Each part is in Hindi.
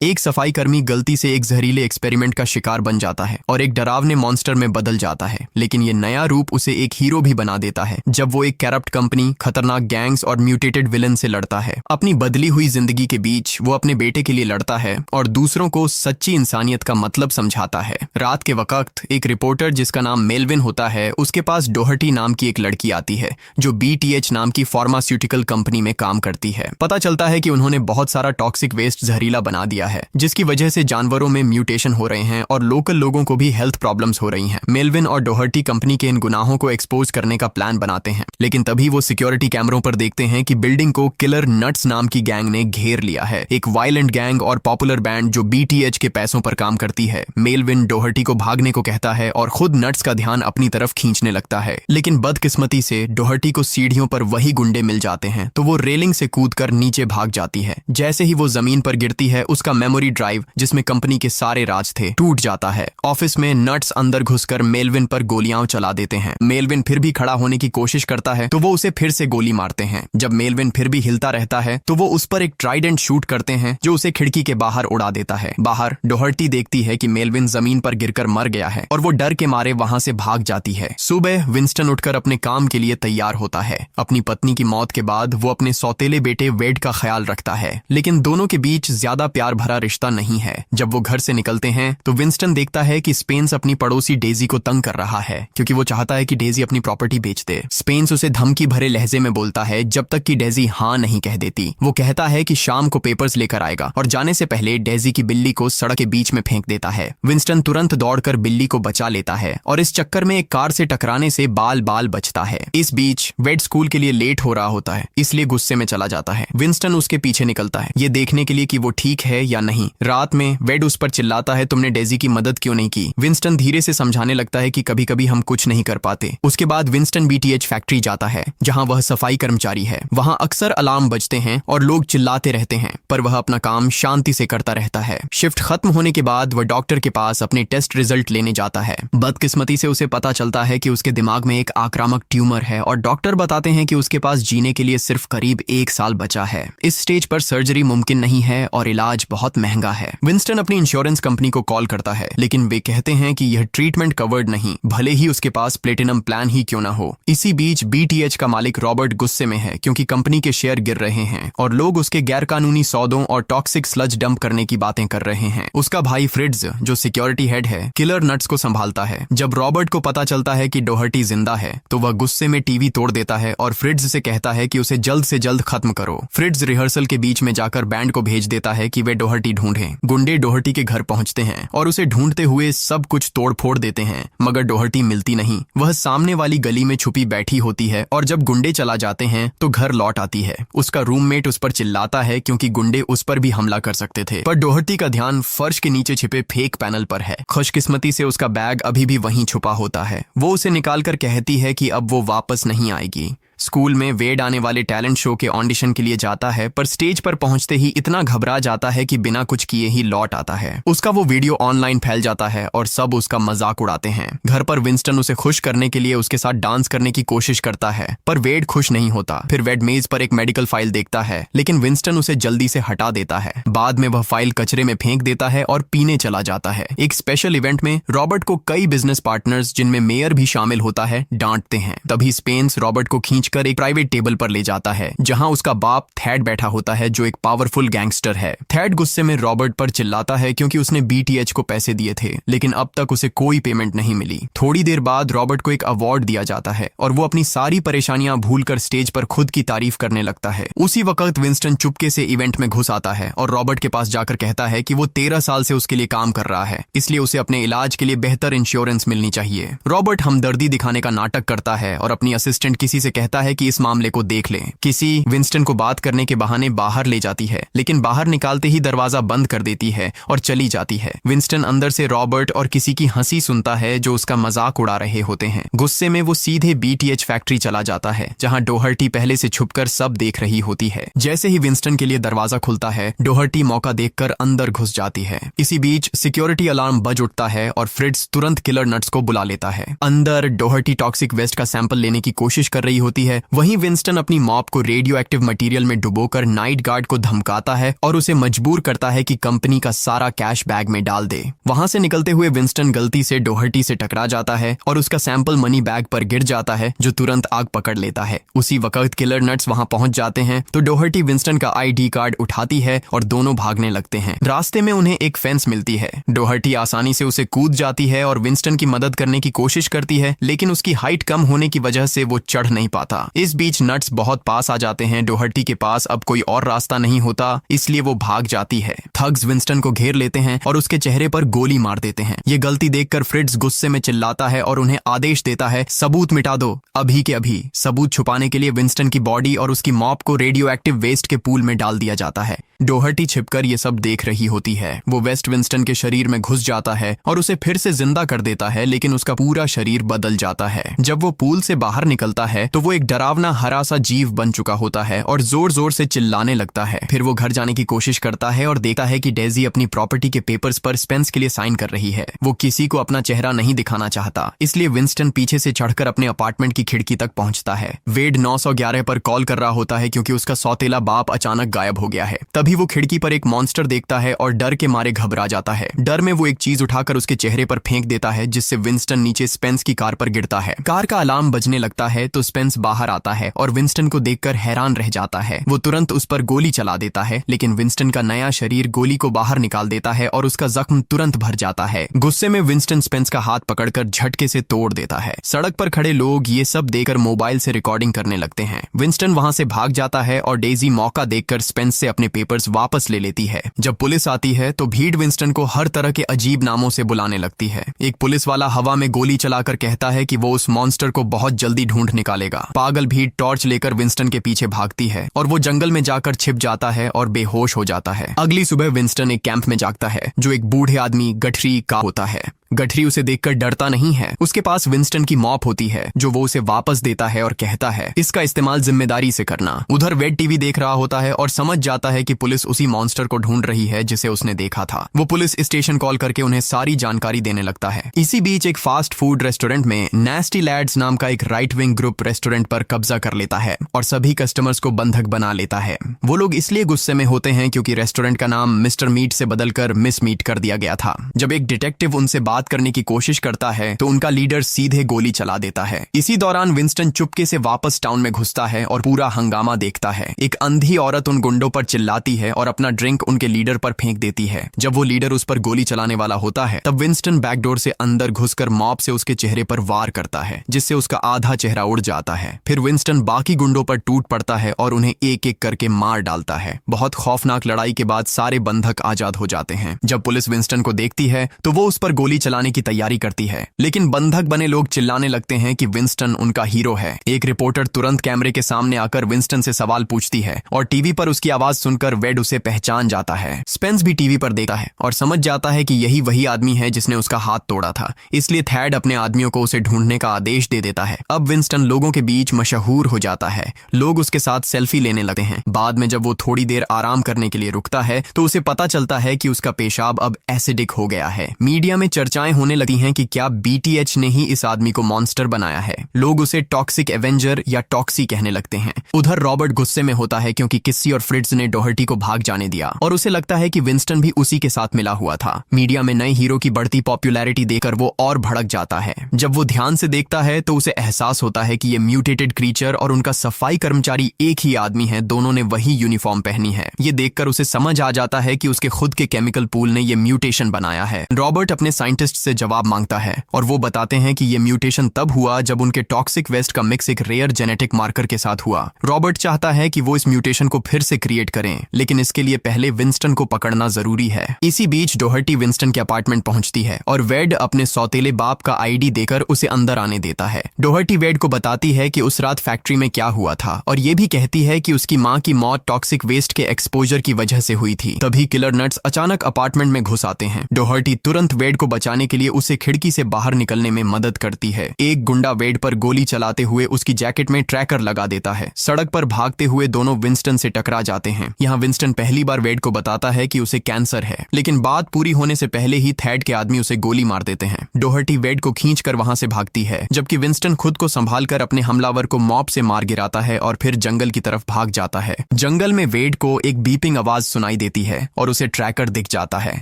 एक सफाई कर्मी गलती से एक जहरीले एक्सपेरिमेंट का शिकार बन जाता है और एक डरावने मॉन्स्टर में बदल जाता है, लेकिन ये नया रूप उसे एक हीरो भी बना देता है जब वो एक करप्ट कंपनी, खतरनाक गैंग्स और म्यूटेटेड विलन से लड़ता है। अपनी बदली हुई जिंदगी के बीच वो अपने बेटे के लिए लड़ता है और दूसरों को सच्ची इंसानियत का मतलब समझाता है। रात के वक्त एक रिपोर्टर जिसका नाम मेलविन होता है, उसके पास डोहर्टी नाम की एक लड़की आती है जो BTH नाम की फार्मास्यूटिकल कंपनी में काम करती है। पता चलता है कि उन्होंने बहुत सारा टॉक्सिक वेस्ट जहरीला बना दिया है, जिसकी वजह से जानवरों में म्यूटेशन हो रहे हैं और लोकल लोगों को भी हेल्थ प्रॉब्लम्स हो रही हैं। मेलविन और डोहर्टी कंपनी के इन गुनाहों को एक्सपोज करने का प्लान बनाते हैं, लेकिन तभी वो सिक्योरिटी कैमरों पर देखते हैं कि बिल्डिंग को किलर नट्स नाम की गैंग ने घेर लिया है, एक वायलेंट गैंग और पॉपुलर बैंड जो BTH के पैसों पर काम करती है। मेलविन डोहर्टी को भागने को कहता है और खुद नट्स का ध्यान अपनी तरफ खींचने लगता है, लेकिन बदकिस्मती से डोहर्टी को सीढ़ियों पर वही गुंडे मिल जाते हैं, तो वो रेलिंग से कूदकर नीचे भाग जाती है। जैसे ही वो जमीन पर गिरती है, उसका मेमोरी ड्राइव जिसमें कंपनी के सारे राज थे टूट जाता है। ऑफिस में नट्स अंदर घुसकर मेलविन पर गोलियां चला देते हैं। मेलविन फिर भी खड़ा होने की कोशिश करता है तो वो उसे फिर से गोली मारते हैं। जब मेलविन फिर भी हिलता रहता है तो वो उस पर एक ट्राइडेंट शूट करते हैं जो उसे खिड़की के बाहर उड़ा देता है। बाहर डोहर्टी देखती है कि मेलविन जमीन पर गिरकर मर गया है और वो डर के मारे वहां से भाग जाती है। सुबह विंस्टन उठकर अपने काम के लिए तैयार होता है। अपनी पत्नी की मौत के बाद वो अपने सौतेले बेटे वेड का ख्याल रखता है, लेकिन दोनों के बीच ज्यादा प्यार भरा रिश्ता नहीं है। जब वो घर से निकलते हैं तो विंस्टन देखता है कि स्पेंस अपनी पड़ोसी डेजी को तंग कर रहा है, क्योंकि वो चाहता है कि डेजी अपनी प्रॉपर्टी बेच दे। स्पेंस उसे धमकी भरे लहजे में बोलता है जब तक कि डेजी हाँ नहीं कह देती। वो कहता है कि शाम को पेपर्स लेकर आएगा और जाने से पहले डेजी की बिल्ली को सड़क के बीच में फेंक देता है। विंस्टन तुरंत दौड़कर बिल्ली को बचा लेता है और इस चक्कर में एक कार से टकराने से बाल बाल बचता है। इस बीच वेड स्कूल के लिए लेट हो रहा होता है, इसलिए गुस्से में चला जाता है। विंस्टन उसके पीछे निकलता है, ये देखने के लिए कि वो ठीक है या नहीं। रात में वेड उस पर चिल्लाता है, तुमने डेजी की मदद क्यों नहीं की? विंस्टन धीरे से समझाने लगता है कि कभी कभी हम कुछ नहीं कर पाते। उसके बाद विंस्टन BTH फैक्ट्री जाता है जहां वह सफाई कर्मचारी है। वहां अक्सर अलार्म बजते हैं और लोग चिल्लाते रहते हैं, पर वह अपना काम शांति से करता रहता है। शिफ्ट खत्म होने के बाद वह डॉक्टर के पास अपने टेस्ट रिजल्ट लेने जाता है। बदकिस्मती से उसे पता चलता है कि उसके दिमाग में एक आक्रामक ट्यूमर है और डॉक्टर बताते हैं कि उसके पास जीने के लिए सिर्फ करीब 1 साल बचा है। इस स्टेज पर सर्जरी मुमकिन नहीं है और इलाज बहुत महंगा है। विंस्टन अपनी इंश्योरेंस कंपनी को कॉल करता है, लेकिन वे कहते हैं कि यह ट्रीटमेंट कवर्ड नहीं, भले ही उसके पास प्लेटिनम प्लान ही क्यों ना हो। इसी बीच BTH का मालिक रॉबर्ट गुस्से में है क्योंकि कंपनी के शेयर गिर रहे हैं और लोग उसके गैरकानूनी सौदों और टॉक्सिक स्लज डंप करने की बातें कर रहे हैं। उसका भाई फ्रिट्ज, जो सिक्योरिटी हेड है, किलर नट्स को संभालता है। जब रॉबर्ट को पता चलता है कि डोहर्टी जिंदा है तो वह गुस्से में टीवी तोड़ देता है और फ्रिट्ज से कहता है कि उसे जल्द से जल्द खत्म करो। फ्रिट्ज रिहर्सल के बीच में जाकर बैंड को भेज देता है कि वे डोहर्टी ढूंढें। गुंडे डोहर्टी के घर पहुंचते हैं और उसे ढूंढते हुए सब कुछ तोड़ फोड़ देते हैं, मगर डोहर्टी मिलती नहीं। वह सामने वाली गली में छुपी बैठी होती है और जब गुंडे चला जाते हैं तो घर लौट आती है। उसका रूममेट उस पर चिल्लाता है क्योंकि गुंडे उस पर भी हमला कर सकते थे, पर डोहर्टी का ध्यान फर्श के नीचे छिपे फेक पैनल पर है। खुशकिस्मती से उसका बैग अभी भी वहीं छुपा होता है। वो उसे निकालकर कहती है कि अब वो वापस नहीं आएगी। स्कूल में वेड आने वाले टैलेंट शो के ऑडिशन के लिए जाता है, पर स्टेज पर पहुंचते ही इतना घबरा जाता है कि बिना कुछ किए ही लौट आता है। उसका वो वीडियो ऑनलाइन फैल जाता है और सब उसका मजाक उड़ाते हैं। घर पर विंस्टन उसे खुश करने के लिए उसके साथ डांस करने की कोशिश करता है, पर वेड खुश नहीं होता। फिर वेड मेज पर एक मेडिकल फाइल देखता है, लेकिन विंस्टन उसे जल्दी से हटा देता है। बाद में वह फाइल कचरे में फेंक देता है और पीने चला जाता है। एक स्पेशल इवेंट में रॉबर्ट को कई बिजनेस पार्टनर्स, जिनमें मेयर भी शामिल होता है, डांटते हैं। तभी स्पेंस रॉबर्ट को खींचकर एक प्राइवेट टेबल पर ले जाता है जहां उसका बाप थैड बैठा होता है, जो एक पावरफुल गैंगस्टर है। थैड गुस्से में रॉबर्ट पर चिल्लाता है क्योंकि उसने BTH को पैसे दिए थे, लेकिन अब तक उसे कोई पेमेंट नहीं मिली। थोड़ी देर बाद रॉबर्ट को एक अवार्ड दिया जाता है और वो अपनी सारी परेशानियां भूलकर स्टेज पर खुद की तारीफ करने लगता है। उसी वक्त विंस्टन चुपके से इवेंट में घुस आता है और रॉबर्ट के पास जाकर कहता है कि वो 13 साल से उसके लिए काम कर रहा है, इसलिए उसे अपने इलाज के लिए बेहतर इंश्योरेंस मिलनी चाहिए। रॉबर्ट हमदर्दी दिखाने का नाटक करता है और अपनी असिस्टेंट किसी से कहता है कि इस मामले को देख लें। किसी विंस्टन को बात करने के बहाने बाहर ले जाती है, लेकिन बाहर निकालते ही दरवाजा बंद कर देती है और चली जाती है। विंस्टन अंदर से रॉबर्ट और किसी की हंसी सुनता है जो उसका मजाक उड़ा रहे होते हैं। गुस्से में वो सीधे BTH फैक्ट्री चला जाता है जहां डोहर्टी पहले से छुपकर सब देख रही होती है। जैसे ही विंस्टन के लिए दरवाजा खुलता है, डोहर्टी मौका देखकर अंदर घुस जाती है। इसी बीच सिक्योरिटी अलार्म बज उठता है और फ्रिट्ज तुरंत किलर नट्स को बुला लेता है। अंदर डोहर्टी टॉक्सिक वेस्ट का सैंपल लेने की कोशिश कर रही होती है, है। वहीं विंस्टन अपनी मॉप को रेडियो एक्टिव मटीरियल में डुबोकर नाइट गार्ड को धमकाता है और उसे मजबूर करता है कि कंपनी का सारा कैश बैग में डाल दे। वहां से निकलते हुए विंस्टन गलती से डोहर्टी से टकरा जाता है और उसका सैंपल मनी बैग पर गिर जाता है, जो तुरंत आग पकड़ लेता है। उसी वक्त किलर नट्स वहां पहुंच जाते हैं तो डोहर्टी विंस्टन का ID कार्ड उठाती है और दोनों भागने लगते हैं। रास्ते में उन्हें एक फेंस मिलती है। डोहर्टी आसानी से उसे कूद जाती है और विंस्टन की मदद करने की कोशिश करती है, लेकिन उसकी हाइट कम होने की वजह से वो चढ़ नहीं पाता। इस बीच नट्स बहुत पास आ जाते हैं। डोहर्टी के पास अब कोई और रास्ता नहीं होता, इसलिए वो भाग जाती है। थग्स विंस्टन को घेर लेते हैं और उसके चेहरे पर गोली मार देते हैं। ये गलती देखकर फ्रिट्ज गुस्से में चिल्लाता है और उन्हें आदेश देता है, सबूत मिटा दो अभी के अभी। सबूत छुपाने के लिए विंस्टन की बॉडी और उसकी मॉप को रेडियो एक्टिव वेस्ट के पूल में डाल दिया जाता है। डोहर्टी छिपकर ये सब देख रही होती है। वो वेस्ट विंस्टन के शरीर में घुस जाता है और उसे फिर से जिंदा कर देता है, लेकिन उसका पूरा शरीर बदल जाता है। जब वो पूल से बाहर निकलता है तो वो एक डरावना हरा सा जीव बन चुका होता है और जोर जोर से चिल्लाने लगता है। फिर वो घर जाने की कोशिश करता है और देखता है कि डेजी अपनी प्रॉपर्टी के पेपर्स पर स्पेंस के लिए साइन कर रही है। वो किसी को अपना चेहरा नहीं दिखाना चाहता, इसलिए विंस्टन पीछे से चढ़कर अपने अपार्टमेंट की खिड़की तक पहुंचता है। वेड 911 पर कॉल कर रहा होता है क्योंकि उसका सौतेला बाप अचानक गायब हो गया है। तभी वो खिड़की पर एक मॉन्स्टर देखता है और डर के मारे घबरा जाता है। डर में वो एक चीज उठाकर उसके चेहरे पर फेंक देता है, जिससे विंस्टन नीचे स्पेंस की कार पर गिरता है। कार का अलार्म बजने लगता है तो स्पेंस बाहर आता है और विंस्टन को देखकर हैरान रह जाता है। वो तुरंत उस पर गोली चला देता है, लेकिन विंस्टन का नया शरीर गोली को बाहर निकाल देता है और उसका जख्म तुरंत भर जाता है। गुस्से में विंस्टन स्पेंस का हाथ पकड़कर झटके से तोड़ देता है। सड़क पर खड़े लोग ये सब देखकर मोबाइल से रिकॉर्डिंग करने लगते हैं। विंस्टन वहां से भाग जाता है और डेजी मौका देखकर स्पेंस से अपने पेपर्स वापस ले लेती है। जब पुलिस आती है तो भीड़ विंस्टन को हर तरह के अजीब नामों से बुलाने लगती है। एक पुलिस वाला हवा में गोली चलाकर कहता है कि वो उस मॉन्स्टर को बहुत जल्दी ढूंढ निकालेगा। पागल भीड़ टॉर्च लेकर विंस्टन के पीछे भागती है और वो जंगल में जाकर छिप जाता है और बेहोश हो जाता है। अगली सुबह विंस्टन एक कैंप में जागता है, जो एक बूढ़े आदमी गठरी का होता है। गठरी उसे देखकर डरता नहीं है। उसके पास विंस्टन की मॉप होती है, जो वो उसे वापस देता है और कहता है, इसका इस्तेमाल जिम्मेदारी से करना। उधर वेड टीवी देख रहा होता है और समझ जाता है कि पुलिस उसी मॉन्स्टर को ढूंढ रही है जिसे उसने देखा था। वो पुलिस स्टेशन कॉल करके उन्हें सारी जानकारी देने लगता है। इसी बीच एक फास्ट फूड रेस्टोरेंट में नेस्टी लैड्स नाम का एक राइट विंग ग्रुप रेस्टोरेंट पर कब्जा कर लेता है और सभी कस्टमर्स को बंधक बना लेता है। वो लोग इसलिए गुस्से में होते हैं क्योंकि रेस्टोरेंट का नाम मिस्टर मीट से बदलकर मिस मीट कर दिया गया था। जब एक डिटेक्टिव उनसे बात करने की कोशिश करता है तो उनका लीडर सीधे गोली चला देता है। इसी दौरान विंस्टन चुपके से वापस टाउन में घुसता है और पूरा हंगामा देखता है। एक अंधी औरत उन गुंडों पर चिल्लाती है और अपना ड्रिंक उनके लीडर पर फेंक देती है। जब वो लीडर उस पर गोली चलाने वाला होता है तब विंस्टन बैकडोर से अंदर घुसकर मॉप से उसके चेहरे पर वार करता है, जिससे उसका आधा चेहरा उड़ जाता है। फिर विंस्टन बाकी गुंडों पर टूट पड़ता है और उन्हें एक एक करके मार डालता है। बहुत खौफनाक लड़ाई के बाद सारे बंधक आजाद हो जाते हैं। जब पुलिस विंस्टन को देखती है तो वो उस पर गोली चलाने की तैयारी करती है, लेकिन बंधक बने लोग चिल्लाने लगते हैं कि विंस्टन उनका हीरो है। एक रिपोर्टर तुरंत कैमरे के सामने आकर विंस्टन से सवाल पूछती है और टीवी पर उसकी आवाज सुनकर वेड उसे पहचान जाता है। स्पेंस भी टीवी पर देखता है और समझ जाता है कि यही वही आदमी है जिसने उसका हाथ तोड़ा था, इसलिए थैड अपने आदमियों को उसे ढूंढने का आदेश दे देता है। अब विंस्टन लोगों के बीच मशहूर हो जाता है। लोग उसके साथ सेल्फी लेने लगते हैं। बाद में जब वो थोड़ी देर आराम करने के लिए रुकता है तो उसे पता चलता है कि उसका पेशाब अब एसिडिक हो गया है। मीडिया में चर्चाएं होने लगती हैं कि क्या BTH ने ही इस आदमी को मॉन्स्टर बनाया है। लोग उसे टॉक्सिक एवेंजर या टॉक्सी कहने लगते हैं। उधर रॉबर्ट गुस्से में होता है क्योंकि किस्सी और फ्रिट्ज ने डोहर्टी को भाग जाने दिया और उसे लगता है कि विंस्टन भी उसी के साथ मिला हुआ था। मीडिया में नए हीरो की बढ़ती पॉपुलैरिटी देखकर वो और भड़क जाता है। जब वो ध्यान से देखता है तो उसे एहसास होता है कि ये म्यूटेटेड क्रीचर और उनका सफाई कर्मचारी एक ही आदमी है, दोनों ने वही यूनिफॉर्म पहनी है। ये देखकर उसे समझ आ जाता है कि उसके खुद के केमिकल पूल ने ये म्यूटेशन बनाया है। रॉबर्ट अपने साइंटिस्ट से जवाब मांगता है और वो बताते हैं कि ये म्यूटेशन तब हुआ जब उनके टॉक्सिक वेस्ट का मिक्स एक रेयर जेनेटिक मार्कर के साथ हुआ। रॉबर्ट चाहता है कि वो इस म्यूटेशन को फिर से क्रिएट करें, लेकिन इसके लिए पहले विंस्टन को पकड़ना जरूरी है। इसी बीच डोहर्टी विंस्टन के अपार्टमेंट पहुंचती है और वेड अपने सौतेले बाप का ID देकर उसे अंदर आने देता है। डोहर्टी वेड को बताती है कि उस रात फैक्ट्री में क्या हुआ था और ये भी कहती है कि उसकी माँ की मौत टॉक्सिक वेस्ट के एक्सपोजर की वजह से हुई थी। तभी किलर नट्स अचानक अपार्टमेंट में घुस आते हैं। डोहर्टी तुरंत वेड को बचाने बचाने के लिए उसे खिड़की से बाहर निकलने में मदद करती है। एक गुंडा वेड पर गोली चलाते हुए उसकी जैकेट में ट्रैकर लगा देता है। सड़क पर भागते हुए दोनों विंस्टन से टकरा जाते हैं। यहाँ विंस्टन पहली बार वेड को बताता है कि उसे कैंसर है, लेकिन बात पूरी होने से पहले ही थैड के आदमी उसे गोली मार देते हैं। डोहर्टी वेड को खींचकर वहां से भागती है, जबकि विंस्टन खुद को संभालकर अपने हमलावर को मॉप से मार गिराता है और फिर जंगल की तरफ भाग जाता है। जंगल में वेड को एक बीपिंग आवाज सुनाई देती है और उसे ट्रैकर दिख जाता है।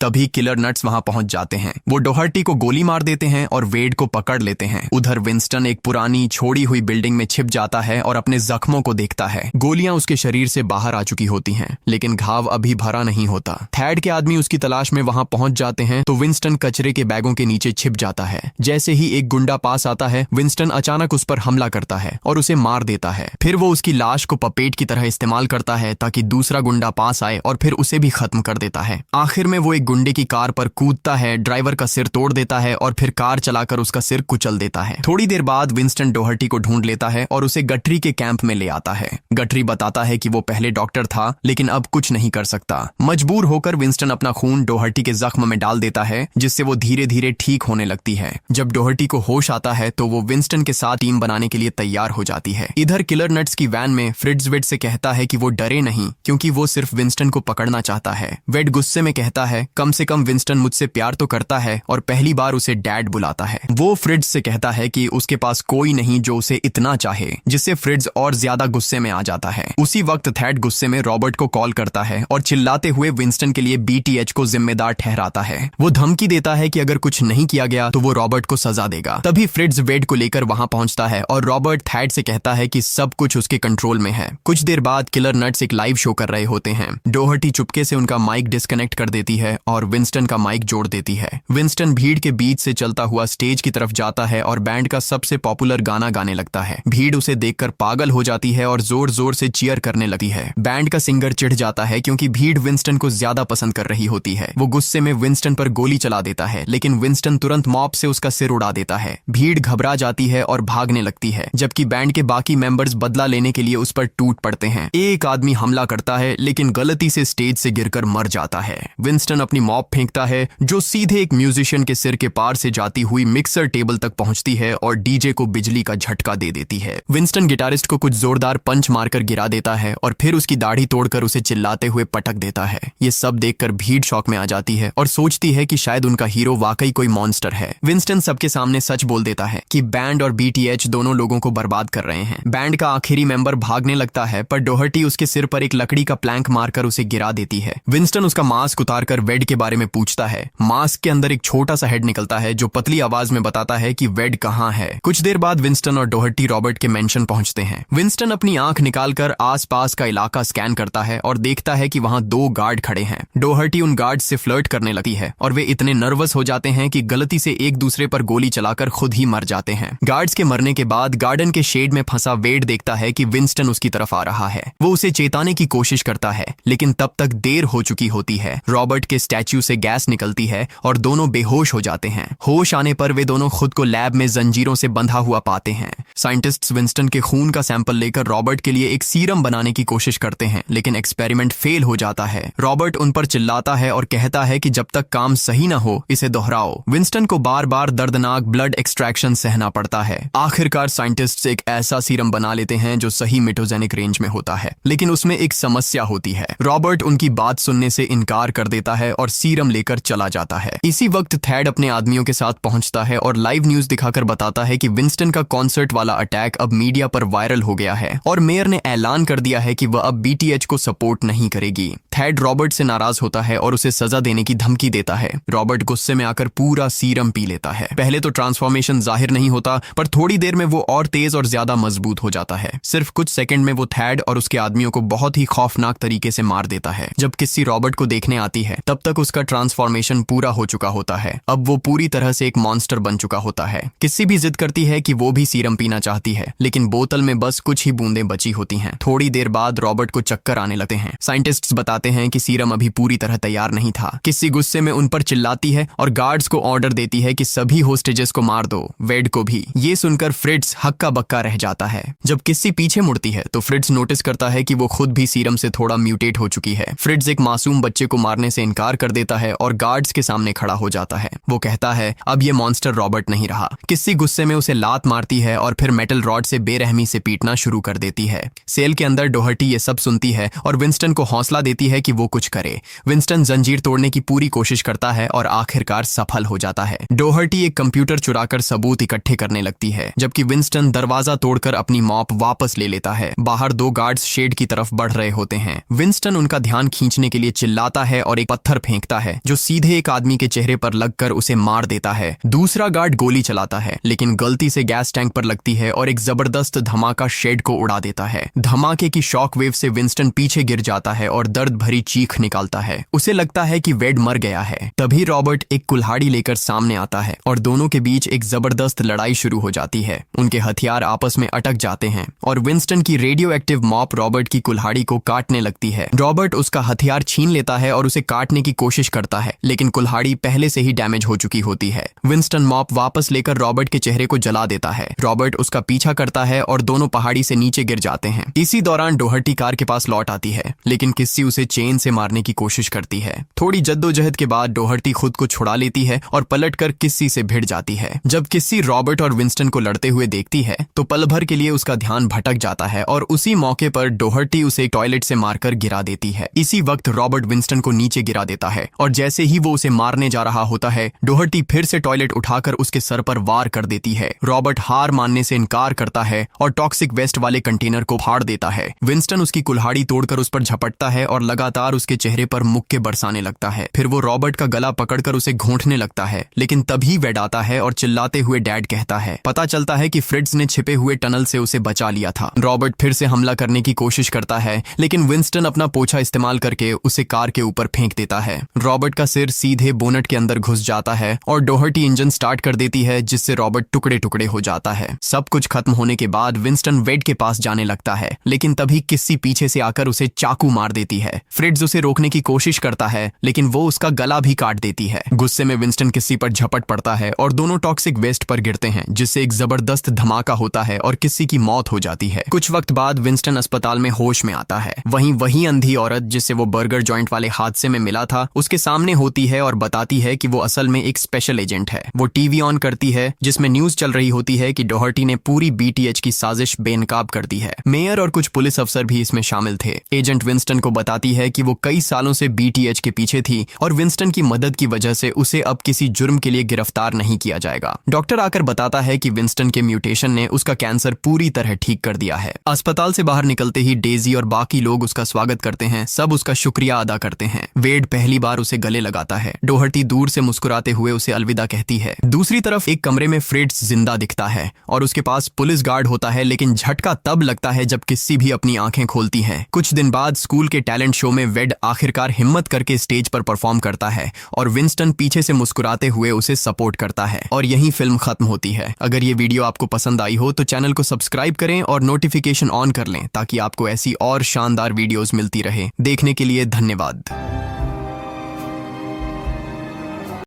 तभी किलर नट्स वहां पहुंच जाते हैं। वो डोहर्टी को गोली मार देते हैं और वेड को पकड़ लेते हैं। उधर विंस्टन एक पुरानी छोड़ी हुई बिल्डिंग में छिप जाता है और अपने जख्मों को देखता है। गोलियां उसके शरीर से बाहर आ चुकी होती हैं, लेकिन घाव अभी भरा नहीं होता। थैड के आदमी उसकी तलाश में वहां पहुंच जाते हैं तो विंस्टन कचरे के बैगों के नीचे छिप जाता है। जैसे ही एक गुंडा पास आता है, विंस्टन अचानक उस पर हमला करता है और उसे मार देता है। फिर वो उसकी लाश को पपेट की तरह इस्तेमाल करता है ताकि दूसरा गुंडा पास आए और फिर उसे भी खत्म कर देता है। आखिर में वो एक गुंडे की कार पर कूदता है, ड्राइवर का सिर तोड़ देता है और फिर कार चलाकर उसका सिर कुचल देता है। थोड़ी देर बाद विंस्टन डोहर्टी को ढूंढ लेता है और उसे गठरी के कैंप में ले आता है। गठरी बताता है कि वो पहले डॉक्टर था, लेकिन अब कुछ नहीं कर सकता। मजबूर होकर विंस्टन अपना खून डोहर्टी के जख्म में डाल देता है, जिससे वो धीरे धीरे ठीक होने लगती है। जब डोहर्टी को होश आता है तो वो विंस्टन के साथ टीम बनाने के लिए तैयार हो जाती है। इधर किलर नट्स की वैन में फ्रिट्ज वेड से कहता है कि वो डरे नहीं, क्योंकि वो सिर्फ विंस्टन को पकड़ना चाहता है। वेड गुस्से में कहता है, कम से कम विंस्टन मुझसे प्यार तो करता है, और पहली बार उसे डैड बुलाता है। वो फ्रिट्ज से कहता है कि उसके पास कोई नहीं जो उसे इतना चाहे, जिससे फ्रिट्ज और ज्यादा गुस्से में आ जाता है। उसी वक्त थैड गुस्से में रॉबर्ट को कॉल करता है और चिल्लाते हुए विंस्टन के लिए BTH को जिम्मेदार ठहराता है। वो धमकी देता है कि अगर कुछ नहीं किया गया तो वो रॉबर्ट को सजा देगा। तभी फ्रिट्ज वेड को लेकर वहां पहुंचता है और रॉबर्ट थैड से कहता है कि सब कुछ उसके कंट्रोल में है। कुछ देर बाद किलर नट्स एक लाइव शो कर रहे होते हैं। डोहर्टी चुपके से उनका माइक डिस्कनेक्ट कर देती है और विंस्टन का माइक जोड़ देती है। विंस्टन भीड़ के बीच से चलता हुआ स्टेज की तरफ जाता है और बैंड का सबसे पॉपुलर गाना गाने लगता है। भीड़ उसे देखकर पागल हो जाती है और जोर जोर से चीयर करने लगती है। बैंड का सिंगर चिढ़ जाता है क्योंकि भीड़ विंस्टन को ज्यादा पसंद कर रही होती है। वो गुस्से में विंस्टन पर गोली चला देता है, लेकिन विंस्टन तुरंत मॉप से उसका सिर उड़ा देता है। भीड़ घबरा जाती है और भागने लगती है, जबकि बैंड के बाकी मेंबर्स बदला लेने के लिए उस पर टूट पड़ते हैं। एक आदमी हमला करता है, लेकिन गलती से स्टेज से गिरकर मर जाता है। विंस्टन अपनी मॉप फेंकता है, जो सीधे एक म्यूजिशियन के सिर के पार से जाती हुई मिक्सर टेबल तक पहुंचती है और डीजे को बिजली का झटका दे देती है। विंस्टन गिटारिस्ट को कुछ जोरदार पंच मारकर गिरा देता है और फिर उसकी दाढ़ी तोड़कर उसे चिल्लाते हुए पटक देता है। ये सब देखकर भीड़ शॉक में आ जाती है और सोचती है कि शायद उनका हीरो वाकई कोई मॉन्स्टर है। विंस्टन सबके सामने सच बोल देता है कि बैंड और BTH दोनों लोगों को बर्बाद कर रहे हैं। बैंड का आखिरी मेंबर भागने लगता है, पर डोहर्टी उसके सिर पर एक लकड़ी का प्लैंक मारकर उसे गिरा देती है। विंस्टन उसका मास्क उतारकर वेड के बारे में पूछता है। मास्क के अंदर एक छोटा सा हेड निकलता है जो पतली आवाज में बताता है कि वेड कहाँ है। कुछ देर बाद विंस्टन और डोहर्टी रॉबर्ट के मेंशन पहुंचते हैं। विंस्टन अपनी आंख निकालकर आसपास का इलाका स्कैन करता है और देखता है कि वहां 2 गार्ड खड़े हैं। डोहर्टी उन गार्ड से फ्लर्ट करने लगती है और वे इतने नर्वस हो जाते हैं कि गलती से एक दूसरे पर गोली चलाकर खुद ही मर जाते हैं। गार्ड्स के मरने के बाद गार्डन के शेड में फंसा वेड देखता है कि विंस्टन उसकी तरफ आ रहा है। वो उसे चेताने की कोशिश करता है, लेकिन तब तक देर हो चुकी होती है। रॉबर्ट के स्टैच्यू से गैस निकलती है और दोनों बेहोश हो जाते हैं। होश आने पर वे दोनों खुद को लैब में जंजीरों से बंधा हुआ पाते हैं। साइंटिस्ट्स विंस्टन के खून का सैंपल लेकर रॉबर्ट के लिए एक सीरम बनाने की कोशिश करते हैं, लेकिन एक्सपेरिमेंट फेल हो जाता है। रॉबर्ट उन पर चिल्लाता है और कहता है कि जब तक काम सही ना हो इसे दोहराओ। विंस्टन को बार बार दर्दनाक ब्लड एक्सट्रैक्शन सहना पड़ता है। आखिरकार साइंटिस्ट्स एक ऐसा सीरम बना लेते हैं जो सही मेटोजेनिक रेंज में होता है, लेकिन उसमें एक समस्या होती है। रॉबर्ट उनकी बात सुनने से इनकार कर देता है और सीरम लेकर चला जाता है। इसी वक्त थैड अपने आदमियों के साथ पहुंचता है और लाइव न्यूज दिखाकर बताता है कि विंस्टन का कॉन्सर्ट वाला अटैक अब मीडिया पर वायरल हो गया है और मेयर ने ऐलान कर दिया है कि वह अब BTH को सपोर्ट नहीं करेगी। थैड रॉबर्ट से नाराज होता है और उसे सजा देने की धमकी देता है। रॉबर्ट गुस्से में आकर पूरा सीरम पी लेता है। पहले तो ट्रांसफॉर्मेशन जाहिर नहीं होता, पर थोड़ी देर में वो और तेज और ज्यादा मजबूत हो जाता है। सिर्फ कुछ सेकंड में वो थैड और उसके आदमियों को बहुत ही खौफनाक तरीके से मार देता है। जब किस्सी रॉबर्ट को देखने आती है तब तक उसका ट्रांसफॉर्मेशन पूरा हो चुका होता है। अब वो पूरी तरह से एक मॉन्स्टर बन चुका होता है। किस्सी भी जिद करती है कि वो भी सीरम पीना चाहती है, लेकिन बोतल में बस कुछ ही बूंदें बची होती हैं। थोड़ी देर बाद रॉबर्ट को चक्कर आने लगते हैं। साइंटिस्ट्स बताते हैं कि सीरम अभी पूरी तरह तैयार नहीं था। किस्सी गुस्से में उन पर चिल्लाती है और गार्ड्स को ऑर्डर देती है कि सभी होस्टेजेस को मार दो, वेड को भी। ये सुनकर फ्रिट्ज हक्का बक्का रह जाता है। जब किस्सी पीछे मुड़ती है तो फ्रिट्ज नोटिस करता है कि वो खुद भी सीरम से थोड़ा म्यूटेट हो चुकी है। फ्रिट्ज एक मासूम बच्चे को मारने से इनकार कर देता है और गार्ड्स के सामने खड़ा हो जाता है। है। वो कहता है अब ये मॉन्स्टर रॉबर्ट नहीं रहा। किस्सी गुस्से में उसे लात मारती है और फिर मेटल रॉड से बेरहमी से पीटना शुरू कर देती है। सेल के अंदर डोहर्टी ये सब सुनती है और विंस्टन को हौसला देती है कि वो कुछ करे। विंस्टन जंजीर तोड़ने की पूरी कोशिश करता है और आखिरकार सफल हो जाता है। डोहर्टी एक कंप्यूटर चुराकर सबूत इकट्ठे करने लगती है, जबकि विंस्टन दरवाजा तोड़कर अपनी मॉप वापस ले लेता है। बाहर 2 गार्ड्स शेड की तरफ बढ़ रहे होते हैं। विंस्टन उनका ध्यान खींचने के लिए चिल्लाता है और एक पत्थर फेंकता है जो सीधे एक आदमी के चेहरे पर लगकर उसे मार देता है। दूसरा गार्ड गोली चलाता है, लेकिन गलती से गैस टैंक पर लगती है और एक जबरदस्त धमाका शेड को उड़ा देता है। धमाके की शॉक वेव से विंस्टन पीछे गिर जाता है और दर्द भरी चीख निकालता है। उसे लगता है कि वेड मर गया है। तभी रॉबर्ट एक कुल्हाड़ी लेकर सामने आता है और दोनों के बीच एक जबरदस्त लड़ाई शुरू हो जाती है। उनके हथियार आपस में अटक जाते हैं और विंस्टन की रेडियो एक्टिव मॉप रॉबर्ट की कुल्हाड़ी को काटने लगती है। रॉबर्ट उसका हथियार छीन लेता है और उसे काटने की कोशिश करता है, लेकिन कुल्हाड़ी पहले से ही डैमेज हो चुकी होती है। विंस्टन मॉप वापस लेकर रॉबर्ट के चेहरे को जला देता है। रॉबर्ट उसका पीछा करता है और दोनों पहाड़ी से नीचे गिर जाते हैं। इसी दौरान डोहर्टी कार के पास लौट आती है, लेकिन किस्सी उसे चेन से मारने की कोशिश करती है। थोड़ी जद्दोजहद के बाद डोहर्टी खुद को छुड़ा लेती है और पलटकर किस्सी से भिड़ जाती है। जब किस्सी रॉबर्ट और विंस्टन को लड़ते हुए देखती है तो पल भर के लिए उसका ध्यान भटक जाता है और उसी मौके पर डोहर्टी उसे टॉयलेट से मारकर गिरा देती है। इसी वक्त रॉबर्ट विंस्टन को नीचे गिरा देता है और जैसे ही वो उसे मारने जा रहा होता है, डोहर्टी फिर से टॉयलेट उठाकर उसके सर पर वार कर देती है। रॉबर्ट हार मानने से इनकार करता है और टॉक्सिक वेस्ट वाले कंटेनर को फाड़ देता है। विंस्टन उसकी कुल्हाड़ी तोड़कर उस पर झपटता है और लगातार उसके चेहरे पर मुक्के बरसाने लगता है। फिर वो रॉबर्ट का गला पकड़कर उसे घोंटने लगता है, लेकिन तभी वेड आता है और चिल्लाते हुए डैड कहता है। पता चलता है कि फ्रिट्ज ने छिपे हुए टनल से उसे बचा लिया था। रॉबर्ट फिर से हमला करने की कोशिश करता है, लेकिन विंस्टन अपना पोछा इस्तेमाल करके उसे कार के ऊपर फेंक देता है। रॉबर्ट का सिर सीधे बोनट के अंदर घुस जाता है और डोहर्टी इंजन स्टार्ट कर देती है, जिससे रॉबर्ट टुकड़े टुकड़े हो जाता है। सब कुछ खत्म होने के बाद विंस्टन वेड के पास जाने लगता है, लेकिन तभी किस्सी पीछे से आकर उसे चाकू मार देती है। फ्रिट्ज उसे रोकने की कोशिश करता है, लेकिन वो उसका गला भी काट देती है। गुस्से में विंस्टन किस्सी पर झपट पड़ता है और दोनों टॉक्सिक वेस्ट पर गिरते हैं, जिससे एक जबरदस्त धमाका होता है और किस्सी की मौत हो जाती है। कुछ वक्त बाद विंस्टन अस्पताल में होश में आता है। वही अंधी औरत जिससे वो बर्गर जॉइंट वाले हादसे में मिला था, उसके सामने होती है और बताती है कि वो असल में एक स्पेशल एजेंट है। वो टीवी ऑन करती है, जिसमें न्यूज चल रही होती है कि डोहर्टी ने पूरी BTH की साजिश बेनकाब कर दी है। मेयर और कुछ पुलिस अफसर भी इसमें शामिल थे। एजेंट विंस्टन को बताती है कि वो कई सालों से BTH के पीछे थी और विंस्टन की मदद की वजह से उसे अब किसी जुर्म के लिए गिरफ्तार नहीं किया जाएगा। डॉक्टर आकर बताता है कि विंस्टन के म्यूटेशन ने उसका कैंसर पूरी तरह ठीक कर दिया है। अस्पताल से बाहर निकलते ही डेजी और बाकी लोग उसका स्वागत करते हैं। सब उसका शुक्रिया अदा करते हैं। वेड पहली बार उसे गले लगाता है। डोहर्टी दूर से मुस्कुराते हुए उसे अलविदा कहती है। दूसरी तरफ एक कमरे में फ्रिट्ज जिंदा दिखता है और उसके पास पुलिस गार्ड होता है, लेकिन झटका तब लगता है जब किस्सी भी अपनी आंखें खोलती है। कुछ दिन बाद स्कूल के टैलेंट शो में वेड आखिरकार हिम्मत करके स्टेज पर परफॉर्म करता है और विंस्टन पीछे से मुस्कुराते हुए उसे सपोर्ट करता है और यही फिल्म खत्म होती है। अगर ये वीडियो आपको पसंद आई हो तो चैनल को सब्सक्राइब करें और नोटिफिकेशन ऑन कर लें, ताकि आपको ऐसी और शानदार वीडियोस मिलती रहे। देखने के लिए धन्यवाद।